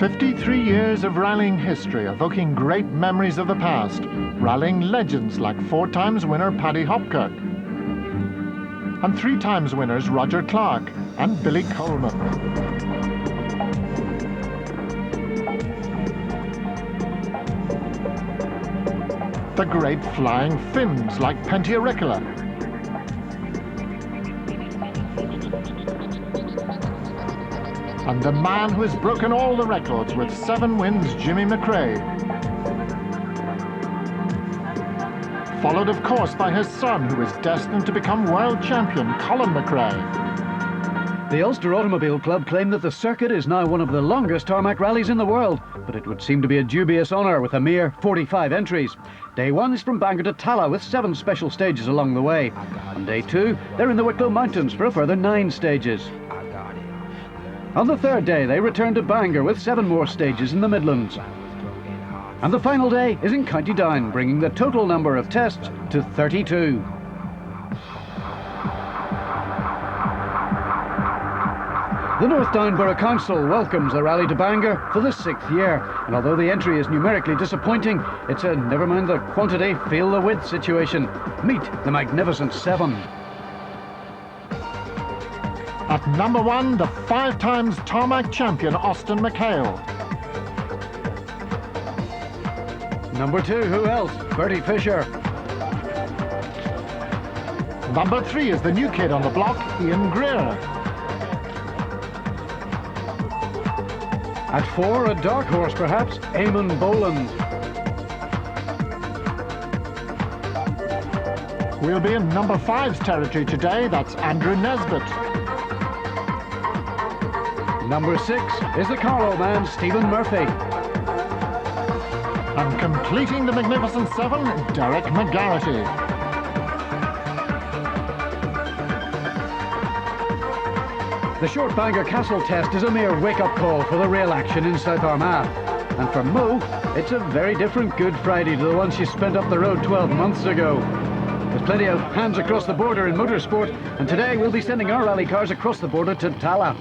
53 years of rallying history, evoking great memories of the past, rallying legends like 4-times winner Paddy Hopkirk, and 3-times winners Roger Clark and Billy Coleman. The great flying Finns like Pentti Riikola, and the man who has broken all the records with 7 wins, Jimmy McRae. Followed, of course, by his son, who is destined to become world champion, Colin McRae. The Ulster Automobile Club claim that the circuit is now one of the longest tarmac rallies in the world, but it would seem to be a dubious honour with a mere 45 entries. Day 1 is from Bangor to Tallaght with 7 special stages along the way. On day 2, they're in the Wicklow Mountains for a further 9 stages. On the 3rd day, they return to Bangor with 7 more stages in the Midlands. And the final day is in County Down, bringing the total number of tests to 32. The North Down Borough Council welcomes the rally to Bangor for the 6th year, and although the entry is numerically disappointing, it's a never mind the quantity, feel the width situation. Meet the Magnificent 7. At number 1, the 5-times tarmac champion Austin McHale. Number 2, who else? Bertie Fisher. Number 3 is the new kid on the block, Ian Greer. At 4, a dark horse perhaps, Eamon Boland. We'll be in number 5's territory today, that's Andrew Nesbitt. Number 6 is the Carlow man, Stephen Murphy. And completing the Magnificent 7, Derek McGarrity. The short Bangor Castle test is a mere wake-up call for the real action in South Armagh. And for Mo, it's a very different Good Friday to the one she spent up the road 12 months ago. There's plenty of hands across the border in motorsport, and today we'll be sending our rally cars across the border to Tallaght.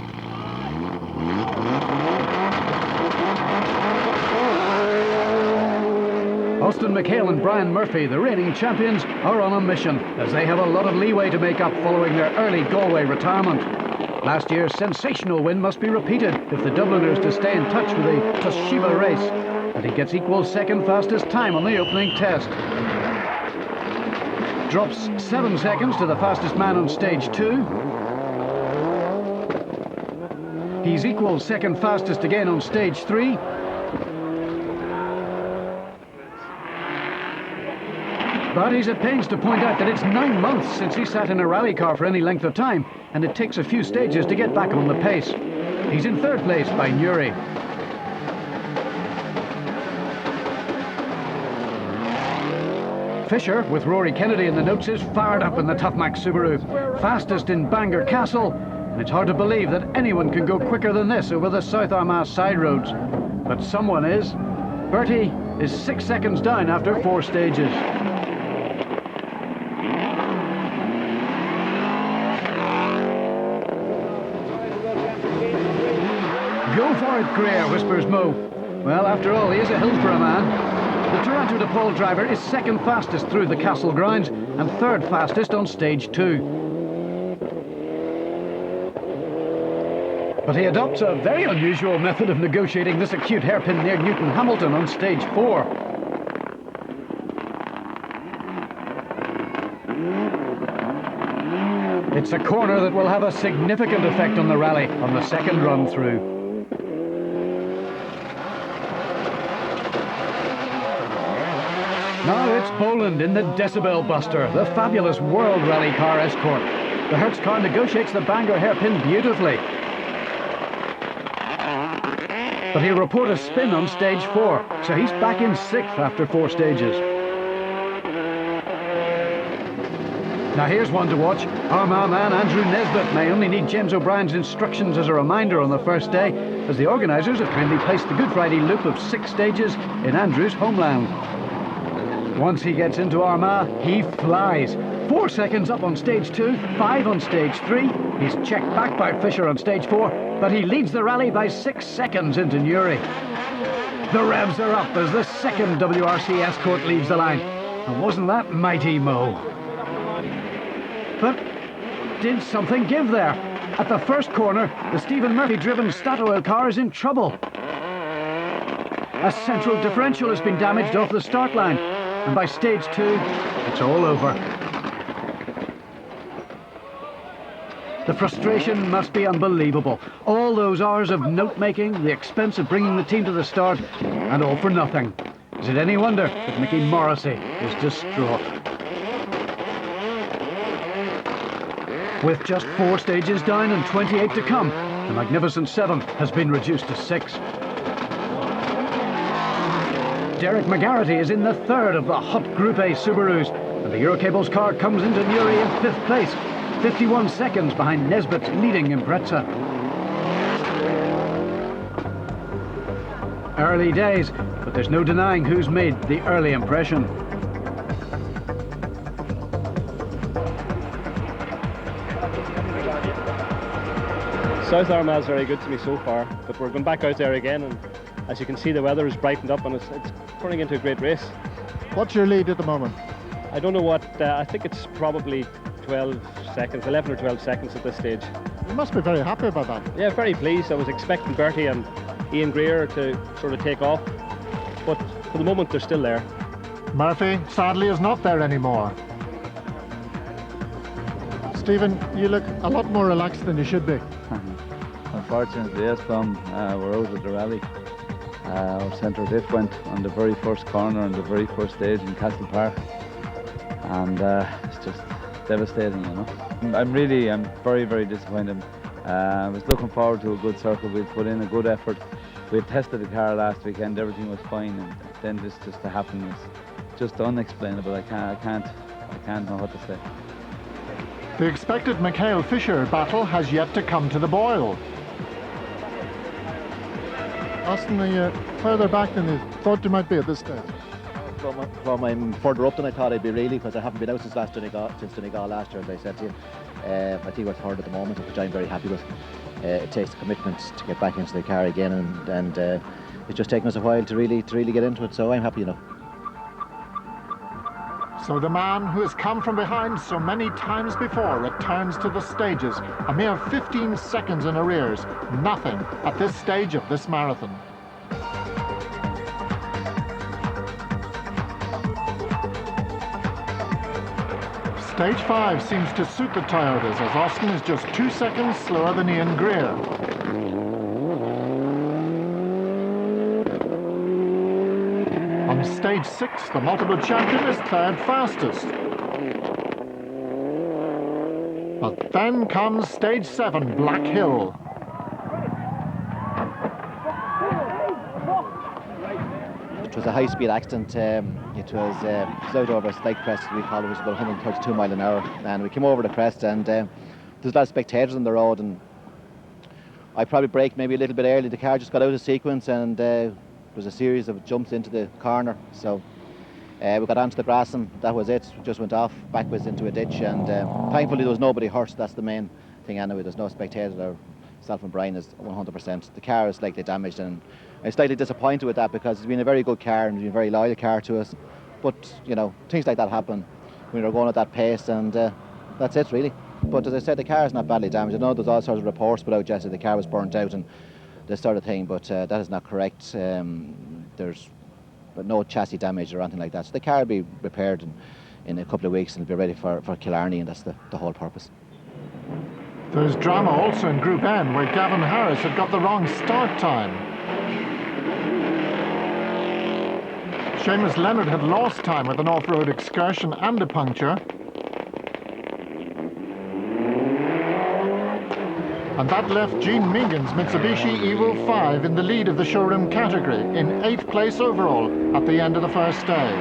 Austin McHale and Brian Murphy, the reigning champions, are on a mission, as they have a lot of leeway to make up following their early Galway retirement. Last year's sensational win must be repeated if the Dubliners to stay in touch with the Toshiba race, and he gets equal second fastest time on the opening test. Drops 7 seconds to the fastest man on stage 2. He's equal second fastest again on stage 3. But he's at pains to point out that it's 9 months since he sat in a rally car for any length of time, and it takes a few stages to get back on the pace. He's in 3rd place by Newry. Fisher, with Rory Kennedy in the notes, is fired up in the Toughmac Subaru. Fastest in Bangor Castle, and it's hard to believe that anyone can go quicker than this over the South Armagh side roads. But someone is. Bertie is 6 seconds down after 4 stages. Go for it, Greer, whispers Mo. Well, after all, he is a Hillsborough man. The Toronto DePaul driver is 2nd fastest through the castle grounds and 3rd fastest on stage 2. But he adopts a very unusual method of negotiating this acute hairpin near Newton Hamilton on stage 4. It's a corner that will have a significant effect on the rally on the 2nd run through. Now it's Boland in the Decibel Buster, the fabulous World Rally Car Escort. The Hertz car negotiates the Bangor hairpin beautifully. But he'll report a spin on stage 4, so he's back in 6th after 4 stages. Now here's one to watch. Armagh man Andrew Nesbitt may only need James O'Brien's instructions as a reminder on the first day, as the organisers have kindly placed the Good Friday loop of 6 stages in Andrew's homeland. Once he gets into Armagh, he flies. 4 seconds up on stage 2, 5 on stage 3. He's checked back by Fisher on stage 4, but he leads the rally by 6 seconds into Newry. The revs are up as the second WRC Escort leaves the line. And wasn't that mighty, Mo? But did something give there? At the first corner, the Stephen Murphy-driven Statoil car is in trouble. A central differential has been damaged off the start line, and by stage 2, it's all over. The frustration must be unbelievable. All those hours of note-making, the expense of bringing the team to the start, and all for nothing. Is it any wonder that Mickey Morrissey is distraught? With just 4 stages down and 28 to come, the Magnificent Seven has been reduced to 6. Derek McGarity is in the third of the hot Group A Subarus, and the Eurocables car comes into Newry in 5th place, 51 seconds behind Nesbitt's leading Impreza. Early days, but there's no denying who's made the early impression. South Armagh is very good to me so far, but we're going back out there again, and as you can see, the weather has brightened up and it's turning into a great race. What's your lead at the moment? I don't know what, I think it's probably 12 seconds, 11 or 12 seconds at this stage. You must be very happy about that. Yeah, very pleased. I was expecting Bertie and Ian Greer to sort of take off, but for the moment they're still there. Murphy, sadly, is not there anymore. Stephen, you look a lot more relaxed than you should be. Unfortunately, yes, Tom, we're out of the rally. Our centre diff went on the very first corner on the very first stage in Castle Park, and it's just devastating, you know. I'm very, very disappointed. I was looking forward to a good circle. We'd put in a good effort. We had tested the car last weekend, everything was fine, and then this just to happen is just unexplainable. I can't know what to say. The expected Mikhail Fisher battle has yet to come to the boil. Austin, are you further back than you thought you might be at this stage? From I'm further up than I thought I'd be, really, because I haven't been out since Donegal last year, as I said to you. I think we're third at the moment, which I'm very happy with. It takes the commitment to get back into the car again, and it's just taken us a while to really get into it, so I'm happy enough. So the man who has come from behind so many times before returns to the stages, a mere 15 seconds in arrears. Nothing at this stage of this marathon. Stage 5 seems to suit the Toyotas, as Austin is just 2 seconds slower than Ian Greer. On stage 6, the multiple champion is third fastest. But then comes stage 7, Black Hill. It was a high-speed accident. It was out over a slight crest, we call it, was about 132 mile an hour, and we came over the crest, and there's a lot of spectators on the road, and I probably braked maybe a little bit early. The car just got out of sequence, and there was a series of jumps into the corner, so we got onto the grass and that was it. We just went off backwards into a ditch, and thankfully there was nobody hurt. That's the main thing anyway. There's no spectators there. Myself and Brian is 100%. The car is slightly damaged, and I'm slightly disappointed with that, because it's been a very good car and it's been a very loyal car to us, but you know, things like that happen when you're going at that pace, and that's it really. But as I said, the car is not badly damaged. I know there's all sorts of reports put out yesterday the car was burnt out and this sort of thing, but that is not correct. There's no chassis damage or anything like that. So the car will be repaired in a couple of weeks and it'll be ready for Killarney, and that's the whole purpose. There's drama also in Group N, where Gavin Harris had got the wrong start time. Seamus Leonard had lost time with an off-road excursion and a puncture. And that left Gene Megan's Mitsubishi Evo 5 in the lead of the showroom category, in 8th place overall at the end of the first day.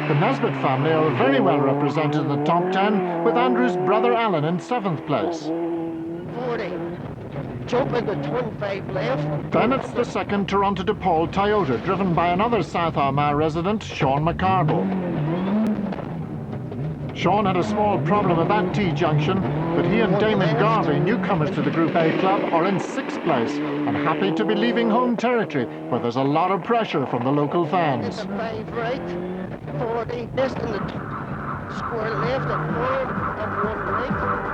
The Nesbitt family are very well represented in the top 10, with Andrew's brother Alan in 7th place. 40. Jump into turn 5 left. Then it's the second Toronto DePaul Toyota, driven by another South Armagh resident, Sean McCardle. Sean had a small problem at that T-junction, but he and Damon Garvey, newcomers to the Group A club, are in 6th place and happy to be leaving home territory, where there's a lot of pressure from the local fans. 5 right, 40, this in the square left, a 4 and 1 right.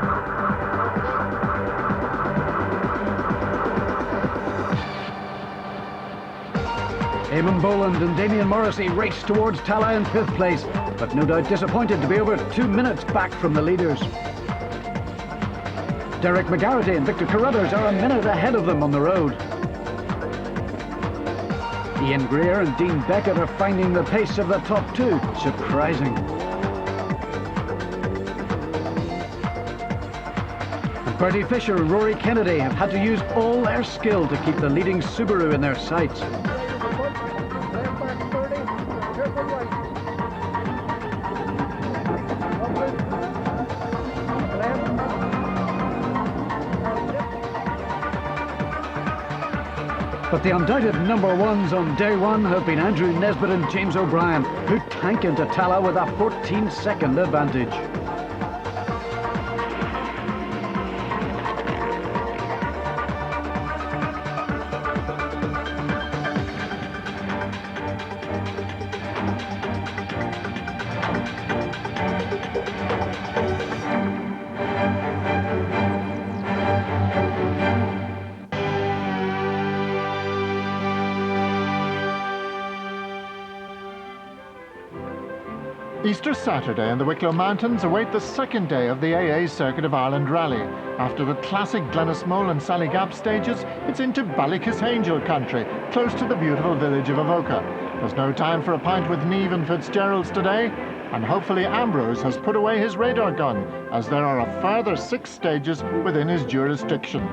Eamon Boland and Damien Morrissey race towards Tala in 5th place, but no doubt disappointed to be over 2 minutes back from the leaders. Derek McGarrity and Victor Carruthers are a minute ahead of them on the road. Ian Greer and Dean Beckett are finding the pace of the top 2 surprising. And Bertie Fisher and Rory Kennedy have had to use all their skill to keep the leading Subaru in their sights. But the undoubted number ones on day 1 have been Andrew Nesbitt and James O'Brien, who tank into Tala with a 14-second advantage. Easter Saturday and the Wicklow Mountains await the 2nd day of the AA Circuit of Ireland Rally. After the classic Glenasmole and Sallygap stages, it's into Ballykissangel country, close to the beautiful village of Avoca. There's no time for a pint with Niamh and Fitzgerald's today, and hopefully Ambrose has put away his radar gun, as there are a further 6 stages within his jurisdiction.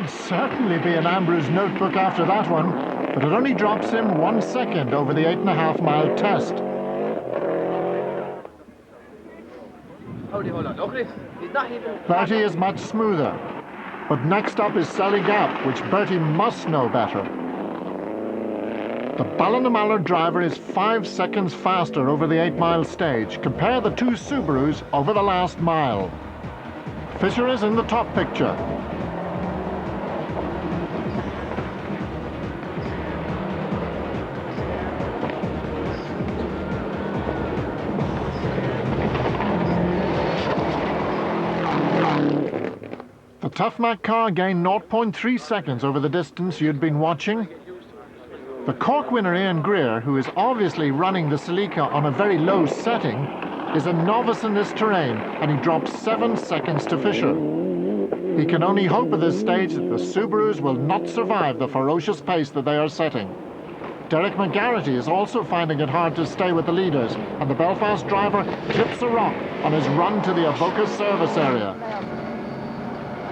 Certainly be in Ambrose' notebook after that one, but it only drops him 1 second over the 8.5-mile test. Bertie is much smoother, but next up is Sallygap, which Bertie must know better. The Ballinamallar driver is 5 seconds faster over the 8-mile stage. Compare the 2 Subarus over the last mile. Fisher is in the top picture. The Tough Mac car gained 0.3 seconds over the distance you'd been watching. The Cork winner Ian Greer, who is obviously running the Celica on a very low setting, is a novice in this terrain, and he drops 7 seconds to Fisher. He can only hope at this stage that the Subarus will not survive the ferocious pace that they are setting. Derek McGarrity is also finding it hard to stay with the leaders, and the Belfast driver clips a rock on his run to the Avoca service area.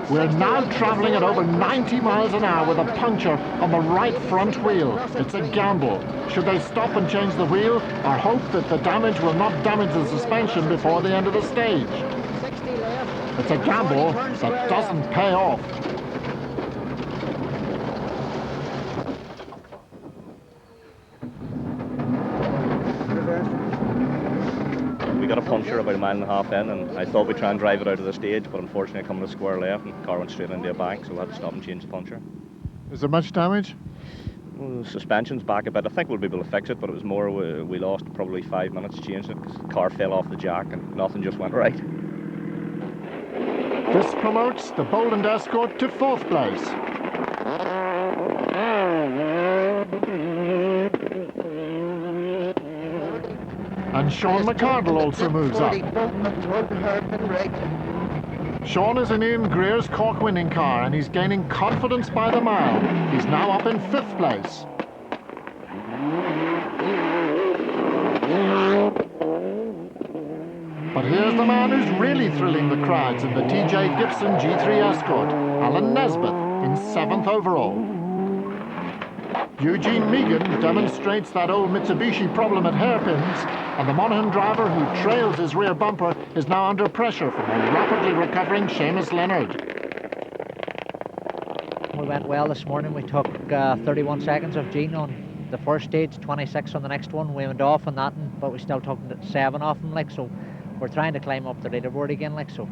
We're now travelling at over 90 miles an hour with a puncture on the right front wheel. It's a gamble. Should they stop and change the wheel, or hope that the damage will not damage the suspension before the end of the stage? It's a gamble that doesn't pay off. We got a puncture about 1.5 miles in, and I thought we'd try and drive it out of the stage, but unfortunately I come to the square left and the car went straight into a bank, so we had to stop and change the puncture. Is there much damage? Well, the suspension's back a bit. I think we'll be able to fix it, but it was more we lost probably 5 minutes changing it because the car fell off the jack and nothing just went right. This promotes the Boland Escort to 4th place. And Sean McCardle also moves up. Sean is in Ian Greer's Cork winning car, and he's gaining confidence by the mile. He's now up in 5th place. But here's the man who's really thrilling the crowds in the TJ Gibson G3 Escort, Alan Nesbitt, in 7th overall. Eugene Megan demonstrates that old Mitsubishi problem at hairpins, and the Monaghan driver who trails his rear bumper is now under pressure from a rapidly recovering Seamus Leonard. Well, went well this morning. We took 31 seconds of Gene on the first stage, 26 on the next one. We went off on that one, but we still took 7 off him, like, so we're trying to climb up the leaderboard again, like, so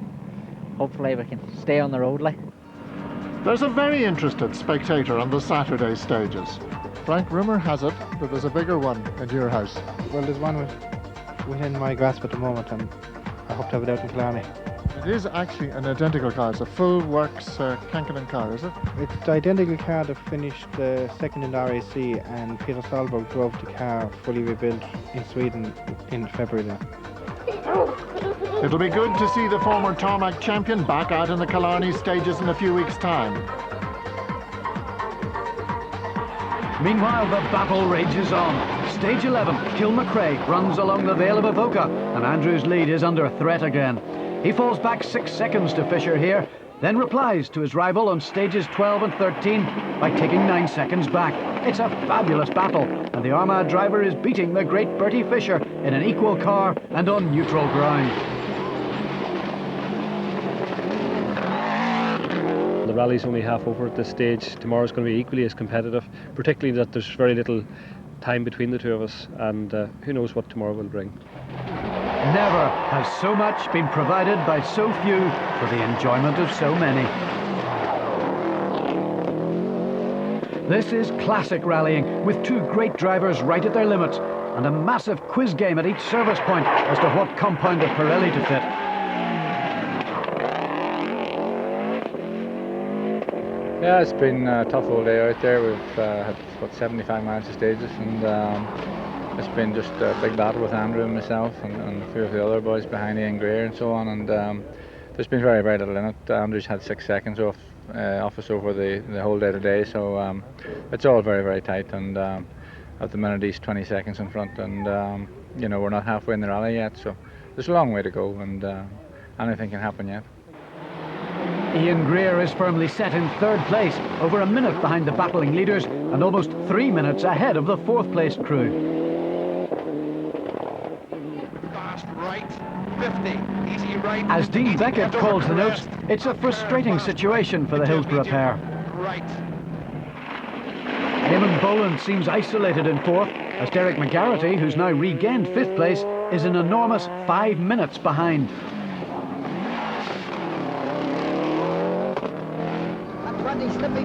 hopefully we can stay on the road, like. There's a very interested spectator on the Saturday stages. Frank, rumour has it that there's a bigger one in your house. Well, there's one within my grasp at the moment, and I hope to have it out in Killarney. It is actually an identical car. It's a full works Kankkunen car, is it? It's the identical car that finished second in the RAC, and Peter Solberg drove the car fully rebuilt in Sweden in February then. It'll be good to see the former tarmac champion back out in the Killarney stages in a few weeks' time. Meanwhile, the battle rages on. Stage 11, Kilmacraig runs along the Vale of Avoca, and Andrew's lead is under threat again. He falls back 6 seconds to Fisher here, then replies to his rival on stages 12 and 13 by taking 9 seconds back. It's a fabulous battle, and the Armagh driver is beating the great Bertie Fisher in an equal car and on neutral ground. The rally's only half over at this stage. Tomorrow's going to be equally as competitive, particularly that there's very little time between the two of us, and who knows what tomorrow will bring. Never has so much been provided by so few for the enjoyment of so many. This is classic rallying, with 2 great drivers right at their limits, and a massive quiz game at each service point as to what compound of Pirelli to fit. Yeah, it's been a tough all day out there. We've had about 75 miles of stages, and it's been just a big battle with Andrew and myself and a few of the other boys behind Ian Greer and so on, and there's been very, very little in it. Andrew's had 6 seconds off us over the whole day today, so it's all very, very tight, and at the minute he's 20 seconds in front, and you know, we're not halfway in the rally yet, so there's a long way to go, and anything can happen yet. Ian Greer is firmly set in 3rd place, over a minute behind the battling leaders and almost 3 minutes ahead of the 4th place crew. Right, 50, easy right. As Dean Beckett calls the notes, it's a frustrating situation for the Hillsborough pair. Right. Eamon Boland seems isolated in 4th, as Derek McGarrity, who's now regained 5th place, is an enormous 5 minutes behind.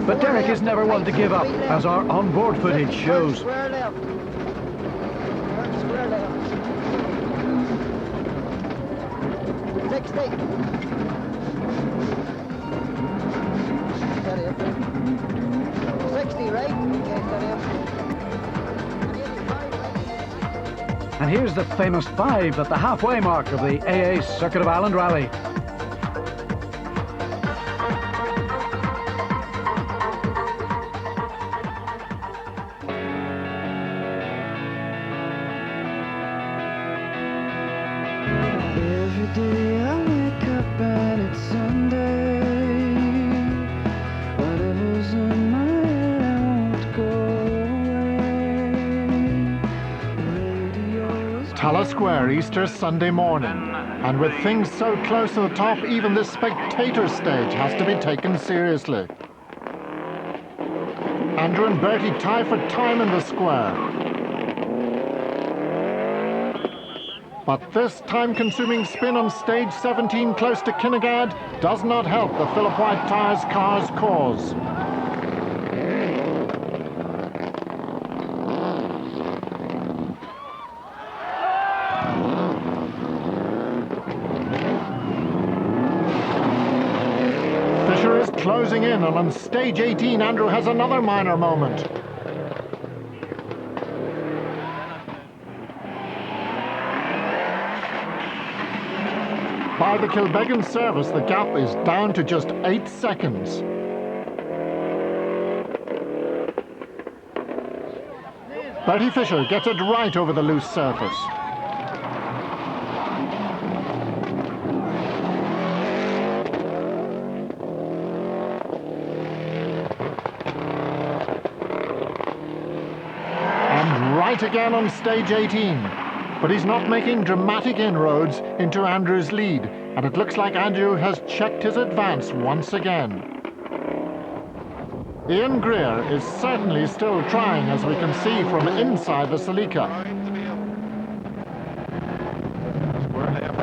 But Derek is never one to give up, as our onboard footage shows. Square left. Square left. 60. Steady up. 60, right? Okay, steady up. And here's the famous 5 at the halfway mark of the AA Circuit of Ireland Rally. Every day I wake up and it's Sunday. Whatever's in my head won't go away. Talla Square, Easter Sunday morning. And with things so close to the top, even this spectator stage has to be taken seriously. Andrew and Bertie tie for time in the square. But this time-consuming spin on stage 17 close to Kinnegad does not help the Philip White Tyres car's cause. Fisher is closing in, and on stage 18 Andrew has another minor moment. By the Kilbeggan service, the gap is down to just 8 seconds. Bertie Fisher gets it right over the loose surface. And right again on stage 18. But he's not making dramatic inroads into Andrew's lead, and it looks like Andrew has checked his advance once again. Ian Greer is certainly still trying, as we can see from inside the Celica. Square left.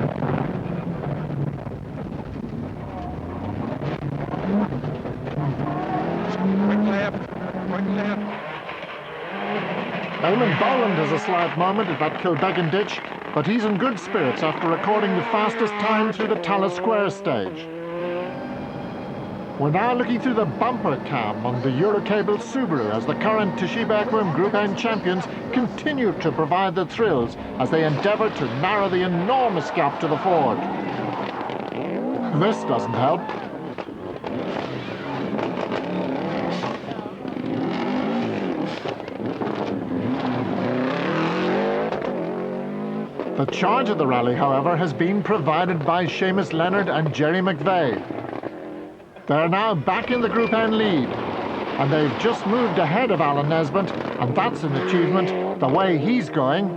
Quick left. Quick left. Eamon Boland has a slight moment at that Kilbeggan ditch, but he's in good spirits after recording the fastest time through the Tallaght Square stage. We're now looking through the bumper cam on the Eurocable Subaru as the current Toshiba Equine Group N champions continue to provide the thrills as they endeavour to narrow the enormous gap to the Ford. This doesn't help. The charge of the rally, however, has been provided by Seamus Leonard and Jerry McVeigh. They're now back in the Group N lead, and they've just moved ahead of Alan Nesbitt, and that's an achievement the way he's going.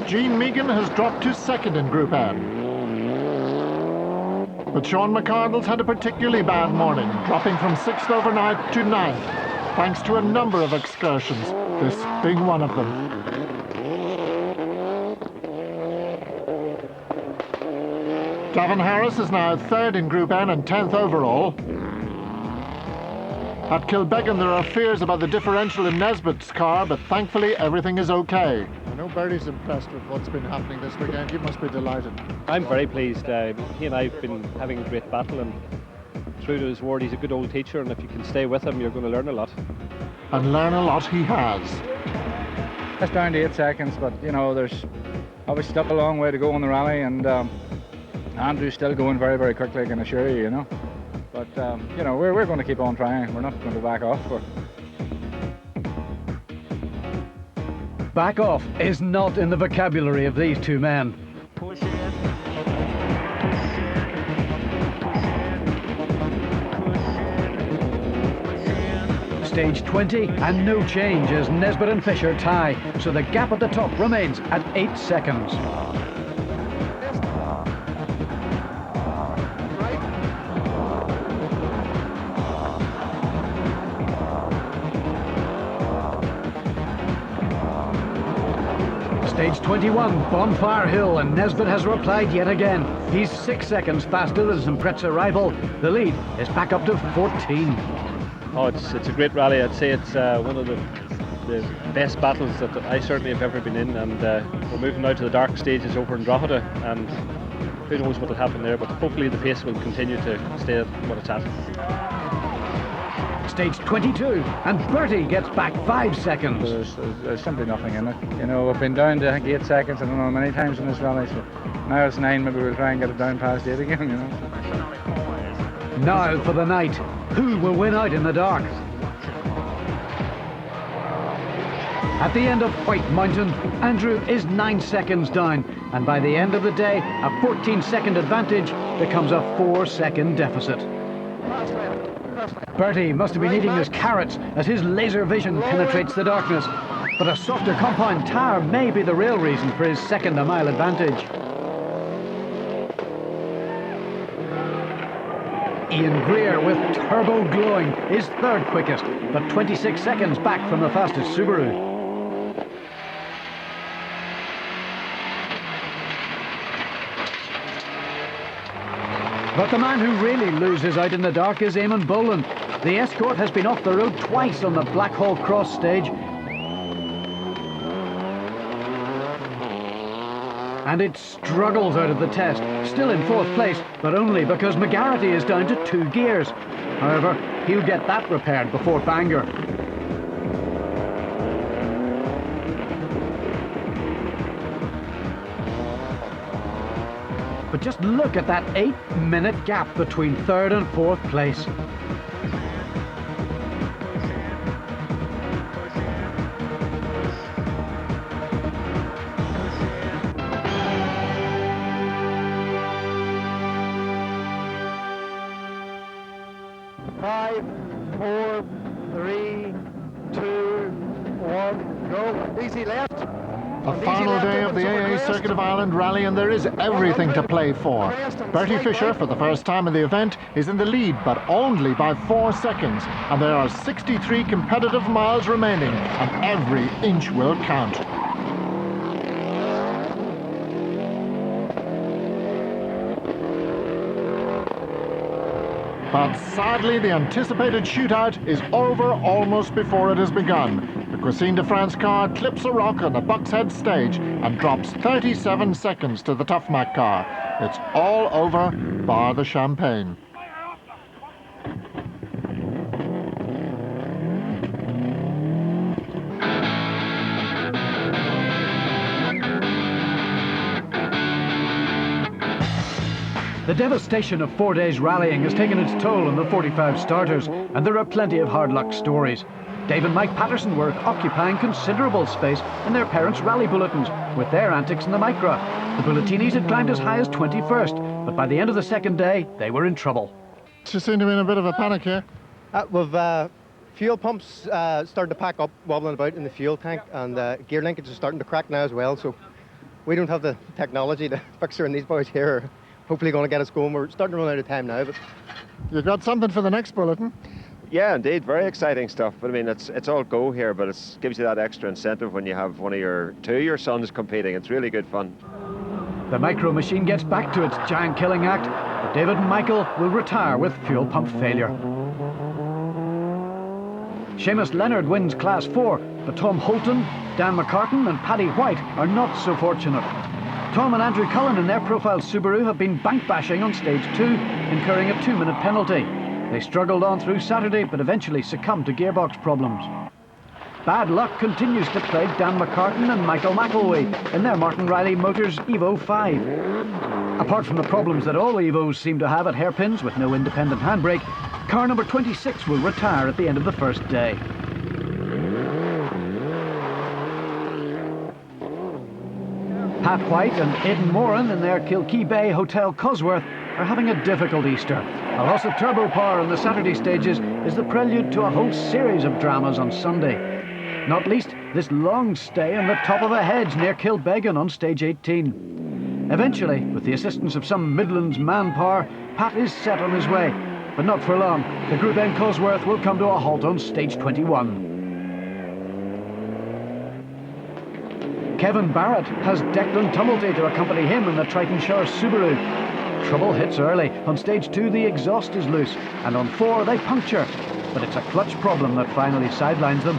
Gene Megan has dropped to second in Group N. But Sean McCardle's had a particularly bad morning, dropping from 6th overnight to 9th. Thanks to a number of excursions, this being one of them. Gavin Harris is now 3rd in Group N and 10th overall. At Kilbeggan there are fears about the differential in Nesbitt's car, but thankfully everything is okay. I know Bertie's impressed with what's been happening this weekend. He must be delighted. I'm very pleased. He and I have been having a great battle, and true to his word, he's a good old teacher, and if you can stay with him, you're going to learn a lot. And learn a lot he has. It's down to 8 seconds, but you know, there's obviously still a long way to go in the rally, and Andrew's still going very, very quickly, I can assure you, you know. But you know, we're going to keep on trying. We're not going to back off. Back off is not in the vocabulary of these two men. Stage 20 and no change as Nesbitt and Fisher tie, so the gap at the top remains at 8 seconds. Stage 21, Bonfire Hill, and Nesbitt has replied yet again. He's 6 seconds faster than Zamprezza rival. The lead is back up to 14. Oh, it's a great rally. I'd say it's one of the best battles that I certainly have ever been in, and we're moving now to the dark stages over in Drogheda, and who knows what will happen there, but hopefully the pace will continue to stay at what it's at. Stage 22, and Bertie gets back 5 seconds. There's simply nothing in it. You know, we've been down to, I think, 8 seconds, I don't know, many times in this rally, so now it's 9, maybe we'll try and get it down past 8 again, you know. Now for the night. Who will win out in the dark? At the end of White Mountain, Andrew is 9 seconds down, and by the end of the day, a 14-second advantage becomes a 4-second deficit. Bertie must have been eating his carrots as his laser vision penetrates the darkness, but a softer compound tire may be the real reason for his second-a-mile advantage. Ian Greer with turbo glowing is 3rd quickest, but 26 seconds back from the fastest Subaru. But the man who really loses out in the dark is Eamon Boland. The Escort has been off the road twice on the Blackhall Cross stage, and it struggles out of the test, still in 4th place, but only because McGarity is down to 2 gears. However, he'll get that repaired before Bangor. But just look at that 8-minute gap between 3rd and 4th place. Five, four, three, two, one. Go, easy left. The final day of the AA Circuit of Ireland Rally, and there is everything to play for. Bertie Fisher, for the first time in the event, is in the lead, but only by 4 seconds. And there are 63 competitive miles remaining, and every inch will count. But sadly, the anticipated shootout is over almost before it has begun. The Cuisine de France car clips a rock on the Bucks Head stage and drops 37 seconds to the Toughmac car. It's all over, bar the champagne. The devastation of 4 days rallying has taken its toll on the 45 starters, and there are plenty of hard luck stories. Dave and Mike Patterson were occupying considerable space in their parents' rally bulletins with their antics in the Micra. The Bulletinis had climbed as high as 21st, but by the end of the second day, they were in trouble. You seem to be in a bit of a panic here. We've fuel pumps starting to pack up, wobbling about in the fuel tank, and gear linkage is starting to crack now as well, so we don't have the technology to fix her, and these boys here are hopefully going to get us going. We're starting to run out of time now, but... You got something for the next bulletin? Yeah, indeed, very exciting stuff. But I mean, it's all go here, but it gives you that extra incentive when you have two of your sons competing. It's really good fun. The Micro machine gets back to its giant killing act, but David and Michael will retire with fuel pump failure. Seamus Leonard wins Class 4, but Tom Holton, Dan McCartan and Paddy White are not so fortunate. Tom and Andrew Cullen in their profile Subaru have been bank bashing on stage 2, incurring a 2-minute penalty. They struggled on through Saturday, but eventually succumbed to gearbox problems. Bad luck continues to plague Dan McCartan and Michael McElwee in their Martin Riley Motors Evo 5. Apart from the problems that all Evos seem to have at hairpins with no independent handbrake, car number 26 will retire at the end of the first day. Pat White and Aidan Moran in their Kilkee Bay Hotel Cosworth are having a difficult Easter. A loss of turbo power on the Saturday stages is the prelude to a whole series of dramas on Sunday. Not least this long stay on the top of a hedge near Kilbeggan on stage 18. Eventually, with the assistance of some Midlands manpower, Pat is set on his way. But not for long. The Group N Cosworth will come to a halt on stage 21. Kevin Barrett has Declan Tumulty to accompany him in the Triton Shore Subaru. Trouble hits early. On stage 2 the exhaust is loose, and on 4 they puncture. But it's a clutch problem that finally sidelines them.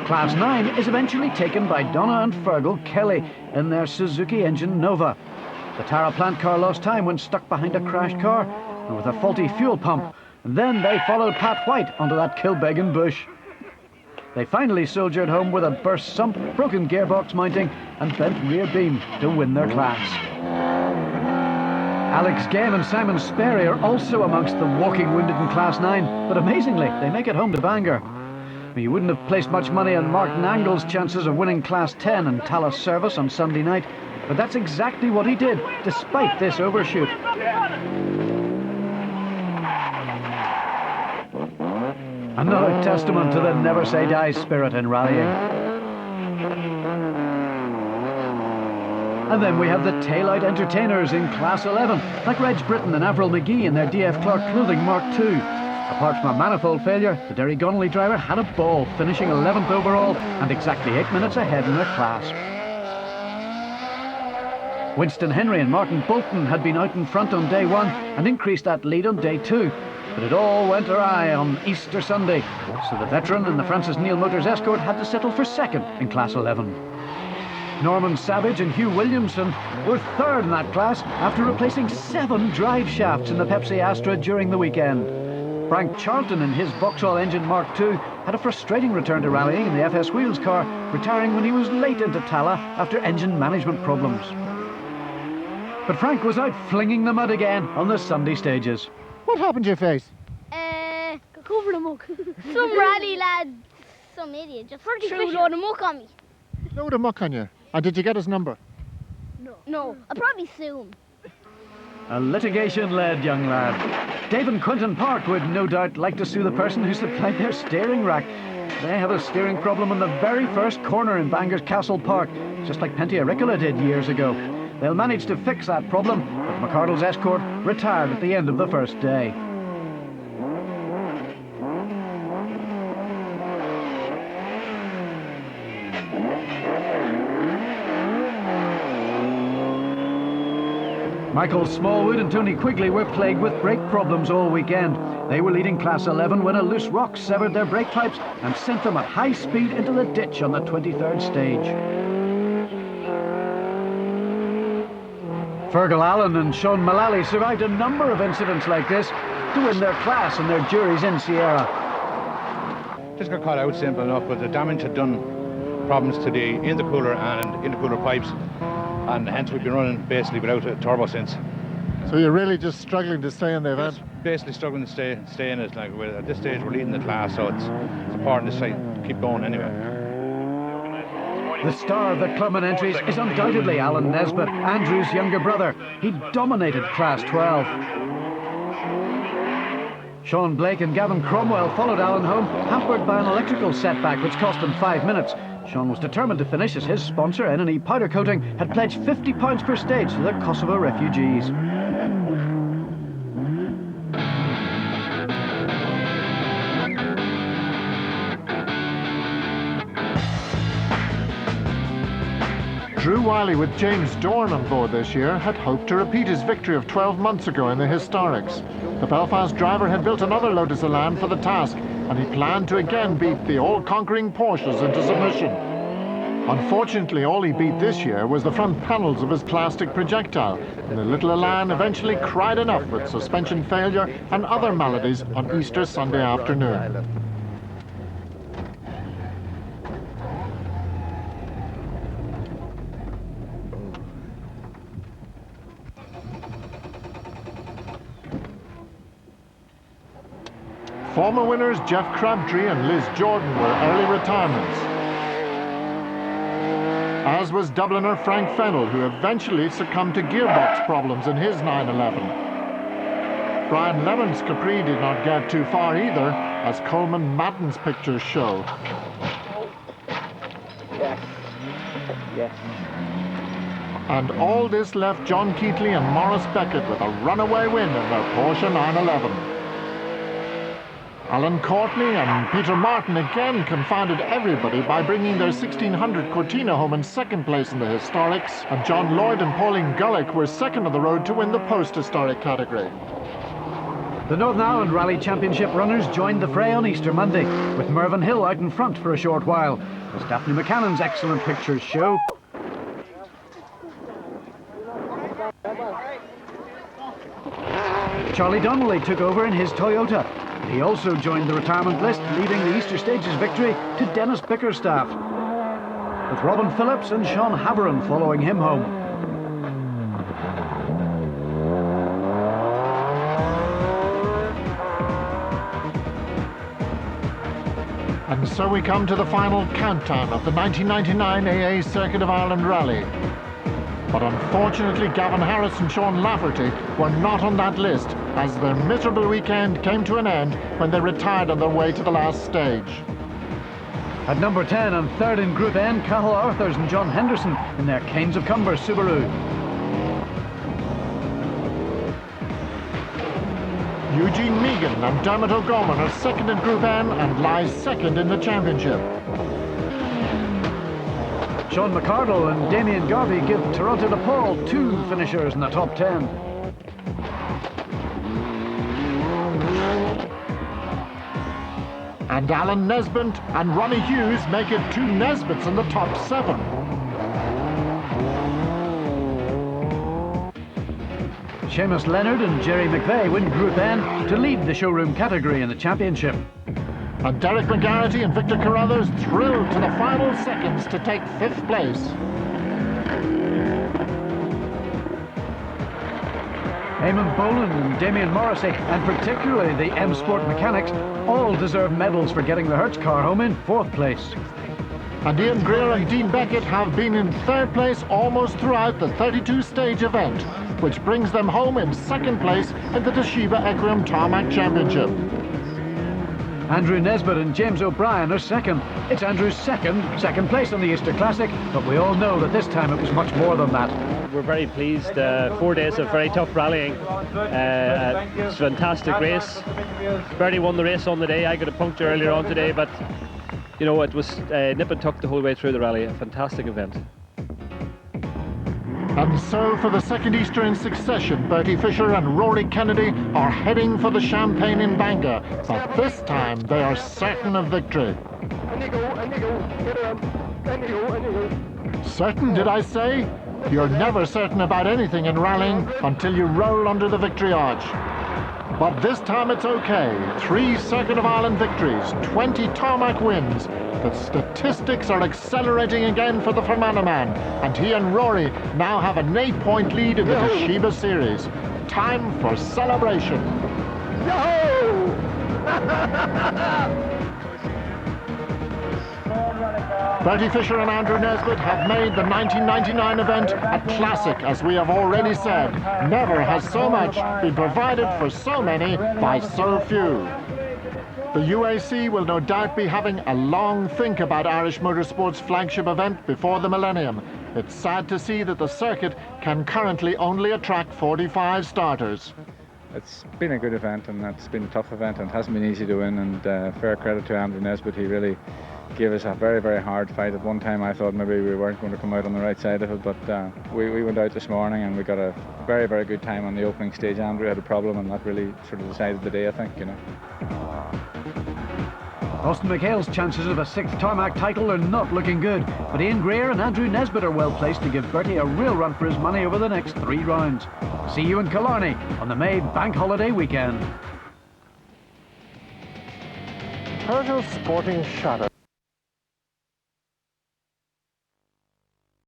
Class 9 is eventually taken by Donna and Fergal Kelly in their Suzuki Engine Nova. The Tara plant car lost time when stuck behind a crashed car and with a faulty fuel pump. And then they followed Pat White onto that Kilbeggan bush. They finally soldiered home with a burst sump, broken gearbox mounting and bent rear beam to win their class. Alex Game and Simon Sperry are also amongst the walking wounded in Class 9, but amazingly they make it home to Bangor. You wouldn't have placed much money on Mark Nangle's chances of winning Class 10 in Tallaght Service on Sunday night, but that's exactly what he did, despite this overshoot. Another testament to the never say die spirit in rallying. And then we have the tail-out entertainers in Class 11, like Reg Britton and Avril McGee in their DF Clark Clothing Mark II. Apart from a manifold failure, the Derry Donnelly driver had a ball, finishing 11th overall and exactly 8 minutes ahead in their class. Winston Henry and Martin Bolton had been out in front on day 1 and increased that lead on day 2. But it all went awry on Easter Sunday, so the veteran in the Francis Neal Motors Escort had to settle for second in Class 11. Norman Savage and Hugh Williamson were third in that class after replacing 7 drive shafts in the Pepsi Astra during the weekend. Frank Charlton in his Vauxhall Engine Mark II had a frustrating return to rallying in the FS Wheels car, retiring when he was late into Tallaght after engine management problems. But Frank was out flinging the mud again on the Sunday stages. What happened to your face? Got covered in muck. Some rally lad, some idiot, just threw a load of muck on me. Load of muck on you. And did you get his number? No, I'll probably sue him. A litigation-led young lad. Dave and Quentin Park would no doubt like to sue the person who supplied their steering rack. they have a steering problem in the very first corner in Bangor's Castle Park, just like Pentia Ricola did years ago. They'll manage to fix that problem, but McArdle's Escort retired at the end of the first day. Michael Smallwood and Tony Quigley were plagued with brake problems all weekend. They were leading Class 11 when a loose rock severed their brake pipes and sent them at high speed into the ditch on the 23rd stage. Fergal Allen and Sean Mullally survived a number of incidents like this to win their class and their juries in Sierra. Just got caught out simple enough, but the damage had done problems to the intercooler and intercooler pipes, and hence we've been running basically without a turbo since. So you're really just struggling to stay in the event? Basically struggling to stay in it. Like at this stage we're leading the class, so it's important to keep going anyway. The star of the Clubman entries is undoubtedly Alan Nesbitt, Andrew's younger brother. He dominated Class 12. Sean Blake and Gavin Cromwell followed Alan home, hampered by an electrical setback which cost them 5 minutes. Sean was determined to finish as his sponsor, NNE Powder Coating, had pledged £50 per stage to the Kosovo refugees. Drew Wiley, with James Dorn on board this year, had hoped to repeat his victory of 12 months ago in the Historics. The Belfast driver had built another Lotus Elan for the task, and he planned to again beat the all-conquering Porsches into submission. Unfortunately, all he beat this year was the front panels of his plastic projectile, and the little Elan eventually cried enough with suspension failure and other maladies on Easter Sunday afternoon. Former winners Jeff Crabtree and Liz Jordan were early retirements, as was Dubliner Frank Fennell, who eventually succumbed to gearbox problems in his 911. Brian Lemon's Capri did not get too far either, as Coleman Madden's pictures show. Yes. And all this left John Keatley and Maurice Beckett with a runaway win in their Porsche 911. Alan Courtney and Peter Martin again confounded everybody by bringing their 1600 Cortina home in second place in the Historics, and John Lloyd and Pauline Gullick were second on the road to win the post-historic category. The Northern Ireland Rally Championship runners joined the fray on Easter Monday, with Mervyn Hill out in front for a short while, as Daphne McCannon's excellent pictures show. Charlie Donnelly took over in his Toyota. He also joined the retirement list, leaving the Easter Stages victory to Dennis Bickerstaff, with Robin Phillips and Sean Haveron following him home. And so we come to the final countdown of the 1999 AA Circuit of Ireland Rally. But unfortunately, Gavin Harris and Sean Lafferty were not on that list, as their miserable weekend came to an end when they retired on their way to the last stage. At number 10 and third in Group N, Cathal Arthurs and John Henderson in their Cairns of Cumber Subaru. Eugene Megan and Dermot O'Gorman are second in Group N and lie second in the championship. Sean McArdle and Damien Garvey give Toronto to Paul 2 finishers in the top 10. And Alan Nesbitt and Ronnie Hughes make it 2 Nesbitts in the top 7. Seamus Leonard and Jerry McVeigh win Group N to lead the showroom category in the championship. And Derek McGarity and Victor Carruthers thrilled to the final seconds to take 5th place. Eamon Boland and Damien Morrissey, and particularly the M Sport mechanics, all deserve medals for getting the Hertz car home in 4th place. And Ian Greer and Dean Beckett have been in 3rd place almost throughout the 32-stage event, which brings them home in 2nd place in the Toshiba Equine Tarmac Championship. Andrew Nesbitt and James O'Brien are second. It's Andrew's second place on the Easter Classic, but we all know that this time it was much more than that. We're very pleased. 4 days of very tough rallying. It's a fantastic race. Bertie won the race on the day. I got a puncture earlier on today, but you know, it was nip and tuck the whole way through the rally. A fantastic event. And so, for the second Easter in succession, Bertie Fisher and Rory Kennedy are heading for the Champagne in Bangor, but this time they are certain of victory. Certain, did I say? You're never certain about anything in rallying until you roll under the victory arch. But this time it's okay. 3 Circuit of Ireland victories, 20 tarmac wins. The statistics are accelerating again for the Fermanagh man, and he and Rory now have an 8-point lead in the Toshiba Series. Time for celebration. Bertie Fisher and Andrew Nesbitt have made the 1999 event a classic, as we have already said. Never has so much been provided for so many by so few. The UAC will no doubt be having a long think about Irish Motorsport's flagship event before the millennium. It's sad to see that the circuit can currently only attract 45 starters. It's been a good event, and it's been a tough event, and it hasn't been easy to win, and fair credit to Andrew Nesbitt. He really gave us a very, very hard fight. At one time I thought maybe we weren't going to come out on the right side of it, but we went out this morning and we got a very, very good time on the opening stage. Andrew had a problem, and that really sort of decided the day, I think, you know. Austin McHale's chances of a 6th tarmac title are not looking good, but Ian Greer and Andrew Nesbitt are well placed to give Bertie a real run for his money over the next 3 rounds. See you in Killarney on the May Bank Holiday weekend. Turtle Sporting Shadow.